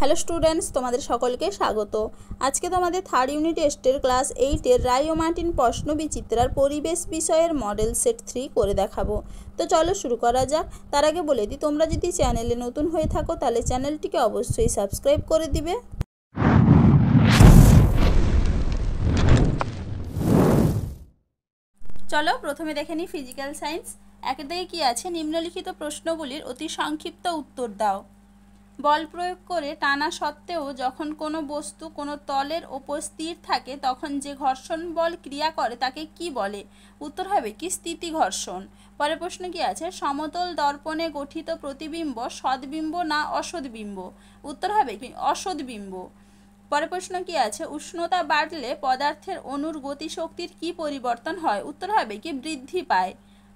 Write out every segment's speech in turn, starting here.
Hello students, তোমাদের সকলকে স্বাগত। আজকে তোমাদের থার্ড ইউনিট টেস্টের ক্লাস 8-এর রায় ও মার্টিন প্রশ্ন বিচিত্রার পরিবেশ বিষয়ের মডেল সেট 3 করে দেখাবো। তো চলো শুরু করা যাক। তার আগে বলে দিই, তোমরা যদি চ্যানেলে নতুন হয়ে থাকো তাহলে চ্যানেলটিকে অবশ্যই সাবস্ক্রাইব করে দিবে। চলো প্রথমে দেখে নিই ফিজিক্যাল সায়েন্স। একের দিকে কি আছে, নিম্নলিখিত প্রশ্নগুলির অতি সংক্ষিপ্ত উত্তর দাও। বল প্রয়োগ করে টানা সত্ত্বেও যখন কোনো বস্তু কোনো তলের ওপর স্থির থাকে তখন যে ঘর্ষণ বল ক্রিয়া করে তাকে কি বলে? উত্তর হবে কি স্থিতি ঘর্ষণ। পরের প্রশ্ন কি আছে, সমতল দর্পণে গঠিত প্রতিবিম্ব সদ্বিম্ব না অসদ্বিম্ব? উত্তর হবে কি অসদ্বিম্ব। পরের প্রশ্ন কি আছে, উষ্ণতা বাড়লে পদার্থের অণুর গতিশক্তির কি পরিবর্তন হয়? উত্তর হবে কি বৃদ্ধি পায়।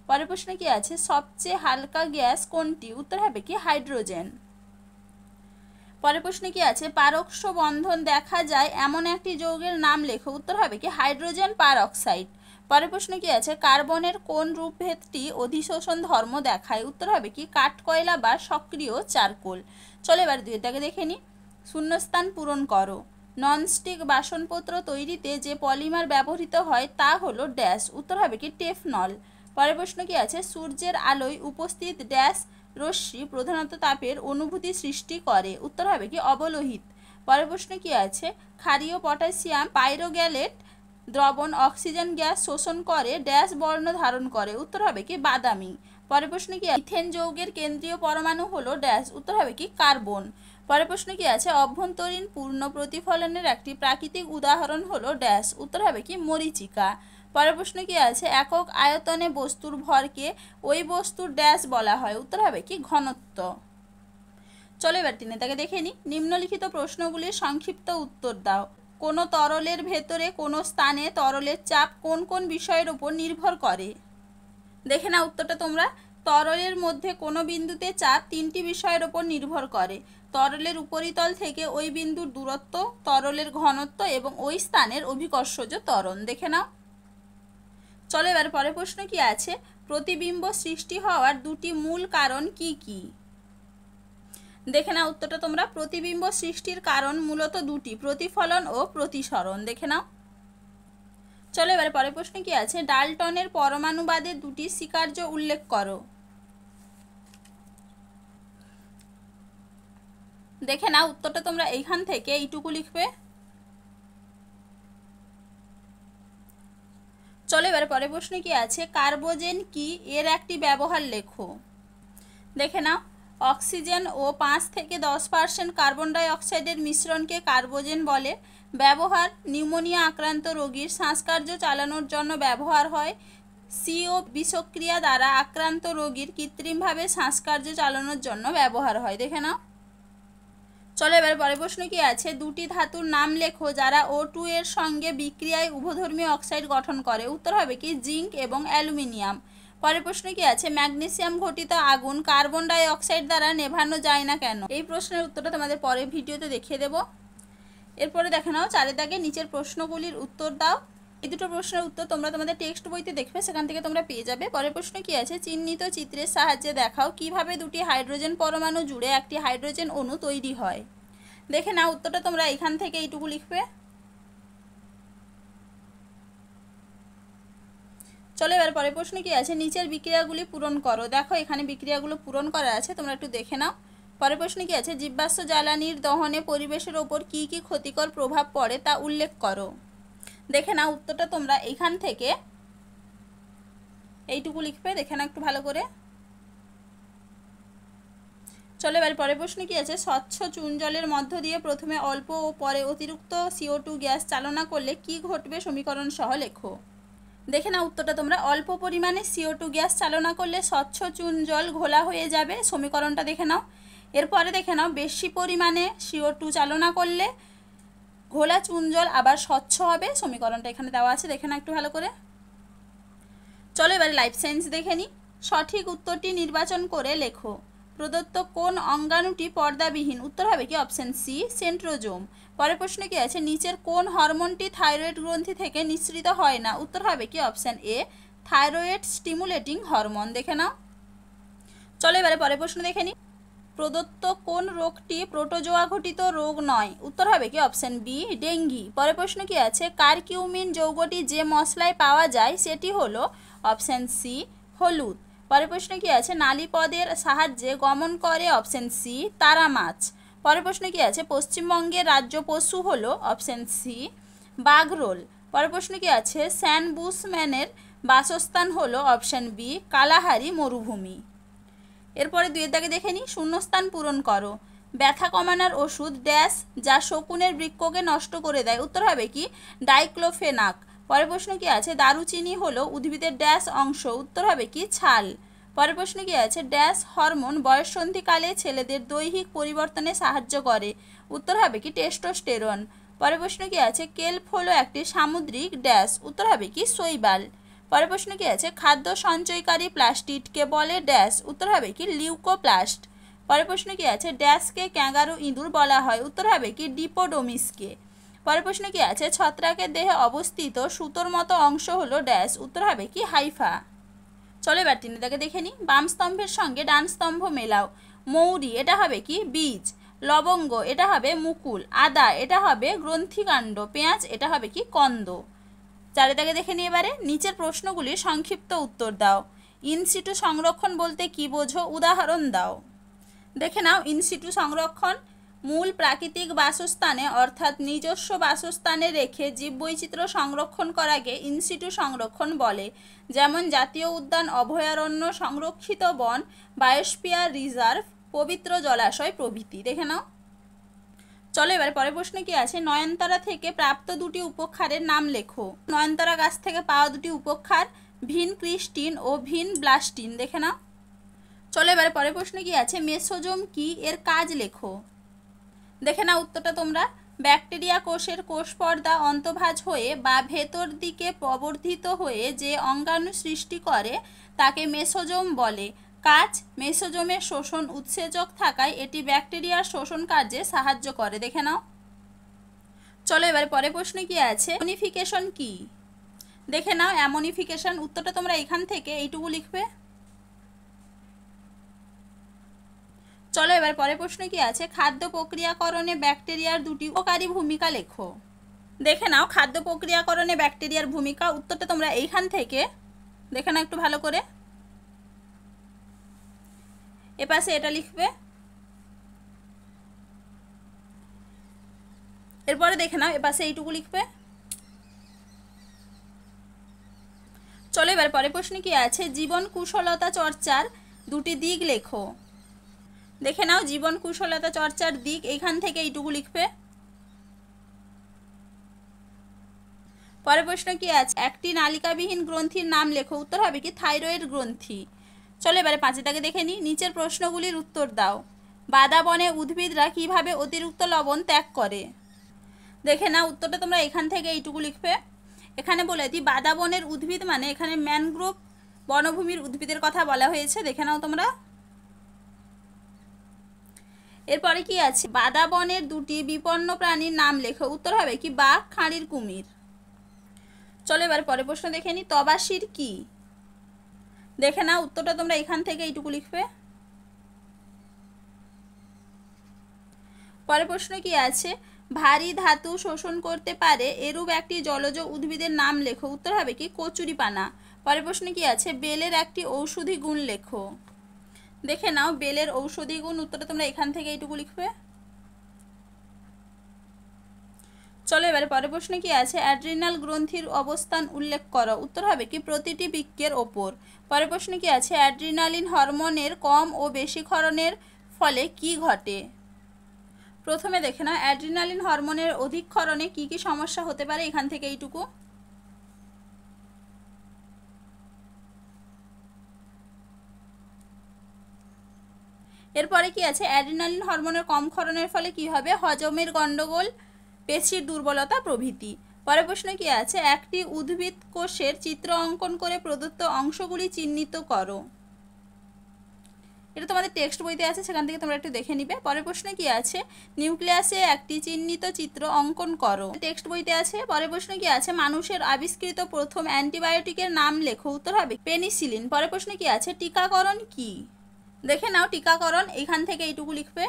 পরের প্রশ্ন কি আছে, সবচেয়ে হালকা গ্যাস কোনটি? উত্তর হবে কি হাইড্রোজেন। পরের প্রশ্নে কি আছে, পারক্ষ বন্ধন দেখা যায় এমন একটি যৌগের নাম লেখো। উত্তর হবে কি হাইড্রোজেন পারঅক্সাইড। পরের প্রশ্ন কি আছে, কার্বনের কোন রূপভেদটি অধিশোষণ ধর্ম দেখায়? উত্তর হবে কি কাঠকয়লা বা সক্রিয় চারকোল। চলো এবার দুইটাকে দেখে নিই। শূন্যস্থান পূরণ করো। ননস্টিক বাসনপত্র তৈরিতে যে পলিমার ব্যবহৃত হয় তা হলো ড্যাশ। উত্তর হবে কি টেফনল। পরের প্রশ্ন কি আছে, সূর্যের আলোয় উপস্থিত ড্যাশ রশ্মি প্রধানত তাপের অনুভূতি সৃষ্টি করে? উত্তর হবে কি অবলোহিত। পরের প্রশ্ন কি আছে, ক্ষারীয় পটাশিয়াম পাইরোগ্যালেট দ্রবণ অক্সিজেন গ্যাস শোষণ করে ড্যাশ বর্ণ ধারণ করে? উত্তর হবে কি বাদামি। পরের প্রশ্ন কি, ইথেন যৌগের কেন্দ্রীয় পরমাণু হলো ড্যাশ? উত্তর হবে কি কার্বন। পরের প্রশ্ন কি আছে, অভ্যন্তরীণ পূর্ণ প্রতিফলনের একটি প্রাকৃতিক উদাহরণ হলো ড্যাশ? উত্তর হবে কি মরীচিকা। পরের প্রশ্ন কি আছে, একক আয়তনে বস্তুর ভরকে ওই বস্তুর ড্যাশ বলা হয়? উত্তর হবে কি ঘনত্ব। চলো এবার তিনেটাকে দেখে নিই। নিম্নলিখিত প্রশ্নগুলির সংক্ষিপ্ত উত্তর দাও। কোনো তরলের ভেতরে কোনো স্থানে তরলের চাপ কোন কোন বিষয়ের উপর নির্ভর করে? দেখে না উত্তরটা তোমরা। তরলের মধ্যে কোনো বিন্দুতে চাপ তিনটি বিষয়ের উপর নির্ভর করে: তরলের উপরিতল থেকে ওই বিন্দুর দূরত্ব, তরলের ঘনত্ব এবং ওই স্থানের অভিকর্ষজ ত্বরণ। দেখে নাও। চলো এবার পরের প্রশ্ন কি আছে, প্রতিবিম্ব সৃষ্টি হওয়ার দুটি মূল কারণ কি কি? দেখে নাও উত্তরটা তোমরা। প্রতিবিম্ব সৃষ্টির কারণ মূলত দুটি, প্রতিফলন ও প্রতিসরণ। দেখে নাও। চলো এবারে পরের প্রশ্ন কি আছে, ডাল্টনের পরমাণুবাদের দুটি স্বীকার্য উল্লেখ করো। দেখে নাও উত্তরটা তোমরা এইখান থেকে এইটুকু লিখবে। চলো এবারে পরের প্রশ্ন কি আছে, কার্বোজেন কি এর একটি ব্যবহার লেখো। দেখে নাও, অক্সিজেন ও 5 থেকে 10% কার্বন ডাই অক্সাইডের মিশ্রণকে কার্বোজেন বলে। ব্যবহার, নিউমোনিয়া আক্রান্ত রোগীর শ্বাসকার্য চালানোর জন্য ব্যবহার হয়। সিও বিষক্রিয়া দ্বারা আক্রান্ত রোগীর কৃত্রিমভাবে শ্বাসকার্য চালানোর জন্য ব্যবহার হয়। দেখে নাও। চলো এবার পরের প্রশ্ন কি আছে, দুটি ধাতুর নাম লেখো যারা O2 এর সঙ্গে বিক্রিয়ায় উভধর্মী অক্সাইড গঠন করে? উত্তর হবে কি জিঙ্ক এবং অ্যালুমিনিয়াম। পরের প্রশ্ন কি আছে, ম্যাগনেসিয়াম ঘটিত আগুন কার্বন ডাই অক্সাইড দ্বারা নেভানো যায় না কেন? এই প্রশ্নের উত্তরটা তোমাদের পরের ভিডিওতে দেখিয়ে দেব। এরপরে দেখে নাও, চারের দাগে নিচের প্রশ্নগুলির উত্তর দাও। এই দুটো প্রশ্নের উত্তর তোমরা তোমাদের টেক্সট বইতে দেখবে, সেখান থেকে তোমরা পেয়ে যাবে। পরের প্রশ্ন কি আছে, চিহ্নিত চিত্রের সাহায্যে দেখাও কিভাবে দুটি হাইড্রোজেন পরমাণু জুড়ে একটি হাইড্রোজেন অণু তৈরি হয়। দেখে নাও উত্তরটা তোমরা এখান থেকে এইটুকু লিখবে। চলো এবার পরের প্রশ্ন কি আছে, নিচের বিক্রিয়াগুলি পূরণ করো। দেখো এখানে বিক্রিয়াগুলো পূরণ করা আছে, তোমরা একটু দেখে নাও। পরের প্রশ্ন কি আছে, জীবাশ্ম জ্বালানির দহনে পরিবেশের ওপর কি কি ক্ষতিকর প্রভাব পড়ে তা উল্লেখ করো। দেখে নাও উত্তরটা তোমরা এখান থেকে এইটুকু লিখবে। দেখে নাও একটু ভালো করে। চলো এবার পরের প্রশ্ন কি আছে, স্বচ্ছ চুন জলের মধ্য দিয়ে প্রথমে অল্প ও পরে অতিরিক্ত CO2 গ্যাস চালনা করলে কি ঘটবে সমীকরণ সহ লেখো। দেখে নাও উত্তরটা তোমরা, অল্প পরিমাণে CO2 গ্যাস চালনা করলে স্বচ্ছ চুন জল ঘোলা হয়ে যাবে। সমীকরণটা দেখে নাও। এরপরে দেখে নাও, বেশি পরিমাণে CO2 চালনা করলে ঘোলা চুন জল আবার স্বচ্ছ হবে। সমীকরণটা এখানে দেওয়া আছে, দেখে নাও একটু ভালো করে। চলো এবারে লাইফ সায়েন্স দেখে নিই। সঠিক উত্তরটি নির্বাচন করে লেখো। প্রদত্ত কোন অঙ্গাণুটি পর্দাবিহীন? উত্তর হবে কি অপশন সি সেন্ট্রোজোম। পরের প্রশ্ন কি আছে, নিচের কোন হরমোনটি থাইরয়েড গ্রন্থি থেকে নিঃসৃত হয় না? উত্তর হবে কি option A thyroid stimulating hormone. দেখে নাও। চলো এবারে পরের প্রশ্ন দেখে নিই। প্রদত্ত কোন রোগটি প্রোটোজোয়া ঘটিত রোগ নয়? উত্তর হবে কি অপশন বি ডেঙ্গি। পরের প্রশ্ন কি আছে, কারকিউমিন যৌগটি যে মশলায় পাওয়া যায় সেটি হলো অপশন সি হলুদ। পরের প্রশ্ন কি আছে, নালীপদের সাহায্যে গমন করে অপশন সি তারা মাছ। পরের প্রশ্ন কি আছে, পশ্চিমবঙ্গের রাজ্য পশু হলো অপশন সি বাঘরোল। পরের প্রশ্ন কি আছে, স্যান বুশম্যানের বাসস্থান হলো অপশন বি কালাহারি মরুভূমি। এরপরে দুইয়ের দাগে দেখে নিই, শূন্যস্থান পূরণ করো। ব্যথা কমানোর ওষুধ ড্যাশ যা শকুনের বৃক্ককে নষ্ট করে দেয়? উত্তর হবে কি ডাইক্লোফেনাক। পরের প্রশ্ন কি আছে, দারুচিনি হলো উদ্ভিদের ড্যাশ অংশ? উত্তর হবে কি ছাল। পরের প্রশ্ন কি আছে, ড্যাশ হরমোন বয়ঃসন্ধিকালে ছেলেদের দৈহিক পরিবর্তনে সাহায্য করে? উত্তর হবে কি টেস্টোস্টেরন। পরের প্রশ্ন কি আছে, কেল্প হলো একটি সামুদ্রিক ড্যাশ? উত্তর হবে কি শৈবাল। পরের প্রশ্ন কি আছে, খাদ্য সঞ্চয়কারী প্লাস্টিডকে বলে ড্যাশ? উত্তর হবে কি লিউকোপ্লাস্ট। পরের প্রশ্ন কি আছে, ড্যাশকে ক্যাঙ্গারু ইঁদুর বলা হয়? উত্তর হবে কি ডিপোডোমিসকে। পরের প্রশ্ন কি আছে, ছত্রাকের দেহে অবস্থিত সুতোর মতো অংশ হলো ড্যাশ? উত্তর হবে কি হাইফা। চলো এবার তিনি তাকে দেখে নিই, বাম স্তম্ভের সঙ্গে ডান স্তম্ভ মেলাও। মৌরি এটা হবে কি বীজ, লবঙ্গ এটা হবে মুকুল, আদা এটা হবে গ্রন্থিকাণ্ড, পেঁয়াজ এটা হবে কি কন্দ। চারিদিকে দেখে নিয়ে এবারে নিচের প্রশ্নগুলির সংক্ষিপ্ত উত্তর দাও। ইনসিটু সংরক্ষণ বলতে কি বোঝো? উদাহরণ দাও। দেখে নাও, ইনসিটু সংরক্ষণ মূল প্রাকৃতিক বাসস্থানে অর্থাৎ নিজস্ব বাসস্থানে রেখে জীববৈচিত্র্য সংরক্ষণ করাকে ইনসিটু সংরক্ষণ বলে, যেমন জাতীয় উদ্যান, অভয়ারণ্য, সংরক্ষিত বন, বায়োস্ফিয়ার রিজার্ভ, পবিত্র জলাশয় প্রভৃতি। দেখে নাও। চলো এবারে পরের প্রশ্ন কি আছে, নয়নতারা থেকে প্রাপ্ত দুটি উপক্ষারের নাম লেখো। নয়নতারা গাছ থেকে পাওয়া দুটি উপক্ষার ভিন ক্রিস্টিন ও ভিন ব্লাস্টিন। দেখে নাও। চলো এবারে পরের প্রশ্ন কি আছে, মেসোজোম কি, এর কাজ লেখো। দেখে নাও উত্তরটা তোমরা। ব্যাকটেরিয়া কোষের কোষ পর্দা অন্তর্ভাজ হয়ে বা ভেতর দিকে প্রবর্ধিত হয়ে যে অঙ্গাণু সৃষ্টি করে তাকে মেসোজোম বলে। কাজ, মেসোজোমের শোষণ উৎসেচক থাকায় এটি ব্যাকটেরিয়ার শোষণ কার্যে সাহায্য করে। দেখে নাও। চলো এবারে পরের প্রশ্ন কি আছে, অ্যামোনিফিকেশন কি। দেখে নাও, অ্যামোনিফিকেশন উত্তরটা তোমরা এখান থেকে এইটুকু লিখবে। চলো এবার পরের প্রশ্ন কি আছে, খাদ্য প্রক্রিয়াকরণে ব্যাকটেরিয়ার দুটি উপকারী ভূমিকা লেখো। দেখে নাও, খাদ্য প্রক্রিয়াকরণে ব্যাকটেরিয়ার ভূমিকা উত্তরটা তোমরা এইখান থেকে দেখে নাও একটু ভালো করে। এপাশে এটা লিখবে। এরপরে দেখে নাও এপাশে এইটুকু লিখবে। চলো এবার পরের প্রশ্ন কি আছে, জীবন কুশলতা চর্চার দুটি দিক লেখো। দেখে নাও, জীবন কুশলতা চর্চার দিক এইখান থেকে এইটুকু লিখবে। পরের প্রশ্ন কি আছে, একটি নালিকাবিহীন গ্রন্থির নাম লেখো। উত্তর হবে কি থাইরয়েড গ্রন্থি। চলো এবারে পাঁচটাকে দেখে নিই, নিচের প্রশ্নগুলির উত্তর দাও। বাদাবনে উদ্ভিদরা কিভাবে অতিরিক্ত লবণ ত্যাগ করে? দেখে নাও উত্তরটা তোমরা এখান থেকে এইটুকু লিখবে। এখানে বলে দিই, বাদাবনের উদ্ভিদ মানে এখানে ম্যানগ্রোভ বনভূমির উদ্ভিদের কথা বলা হয়েছে। দেখে নাও তোমরা। এরপরে কি আছে, বাদাবনের দুটি বিপন্ন প্রাণীর নাম লেখো। উত্তর হবে কি বাঘ, খাঁড়ির কুমির। চলো এবার পরের প্রশ্ন দেখে নিই, তবাশির কি। দেখে নাও উত্তরটা তোমরা এখান থেকে এইটুকু লিখবে। পরের প্রশ্ন কি আছে, ভারী ধাতু শোষণ করতে পারে এরূপ একটি জলজ উদ্ভিদের নাম লেখো। উত্তর হবে কি কচুরিপানা। পরের প্রশ্ন কি আছে, বেলের একটি ঔষধি গুণ লেখো। দেখে নাও, বেলের ঔষধি গুণ উত্তরটা তোমরা এখান থেকে এইটুকু লিখবে। চলো এবারে পরের প্রশ্ন কি আছে, অ্যাড্রিনাল গ্রন্থির অবস্থান উল্লেখ করো। উত্তর হবে কি প্রতিটি বৃক্কের ওপর। পরের প্রশ্ন কি আছে, অ্যাড্রিনালিন হরমোনের কম ও বেশি ক্ষরণের ফলে কি ঘটে। প্রথমে দেখে নাও, অ্যাড্রিনালিন হরমোনের অধিক ক্ষরণে কি কি সমস্যা হতে পারে। এখান থেকে এইটুকু। এরপরে কি আছে, অ্যাড্রিনালিন হরমোনের কম ক্ষরণের ফলে কি হবে, হজমের গন্ডগোল, পেশির দুর্বলতা প্রভৃতি। পরের প্রশ্ন কি আছে, একটি উদ্ভিদ কোষের চিত্র অঙ্কন করে প্রদত্ত অংশগুলি চিহ্নিত করো। এটা তোমাদের টেক্সট বইতে আছে, সেখান থেকে তোমরা একটু দেখে নিবে। পরের প্রশ্ন কি আছে, নিউক্লিয়াসে একটি চিহ্নিত চিত্র অঙ্কন করো। টেক্সট বইতে আছে। পরের প্রশ্ন কি আছে, মানুষের আবিষ্কৃত প্রথম অ্যান্টিবায়োটিকের নাম লেখো। উত্তর হবে পেনিসিলিন। পরের প্রশ্ন কি আছে, টিকাকরণ কি। দেখে নাও টিকাকরণ, এখান থেকে এইটুকু লিখবে।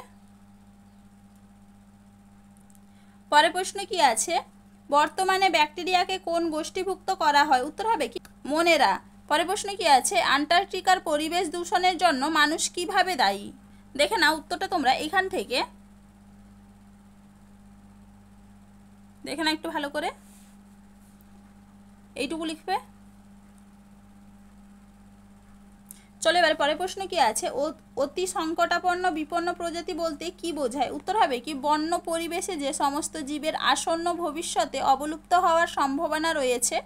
পরের প্রশ্ন কি আছে, বর্তমানে ব্যাকটেরিয়াকে কোন গোষ্ঠীভুক্ত করা হয়? উত্তর হবে কি মনেরা। পরের প্রশ্ন কি আছে, আন্টার্কটিকার পরিবেশ দূষণের জন্য মানুষ কিভাবে দায়ী? দেখে নাও উত্তরটা তোমরা এখান থেকে দেখে নাও একটু ভালো করে, এইটুকু লিখবে। চলো এবার পরের প্রশ্ন কি আছে, অতি সংকটাপন্ন বিপন্ন প্রজাতি বলতে কি বোঝায়? উত্তর হবে কি বন্য পরিবেশে যে সমস্ত জীবের আসন্ন ভবিষ্যতে অবলুপ্ত হওয়ার সম্ভাবনা রয়েছে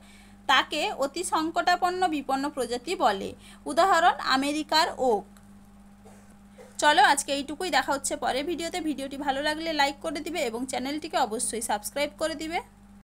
তাকে অতি সংকটাপন্ন বিপন্ন প্রজাতি বলে। উদাহরণ আমেরিকার ওক। চলো আজকে এইটুকুই, দেখা হচ্ছে পরের ভিডিওতে। ভিডিওটি ভালো লাগলে লাইক করে দিবে এবং চ্যানেলটিকে অবশ্যই সাবস্ক্রাইব করে দিবে।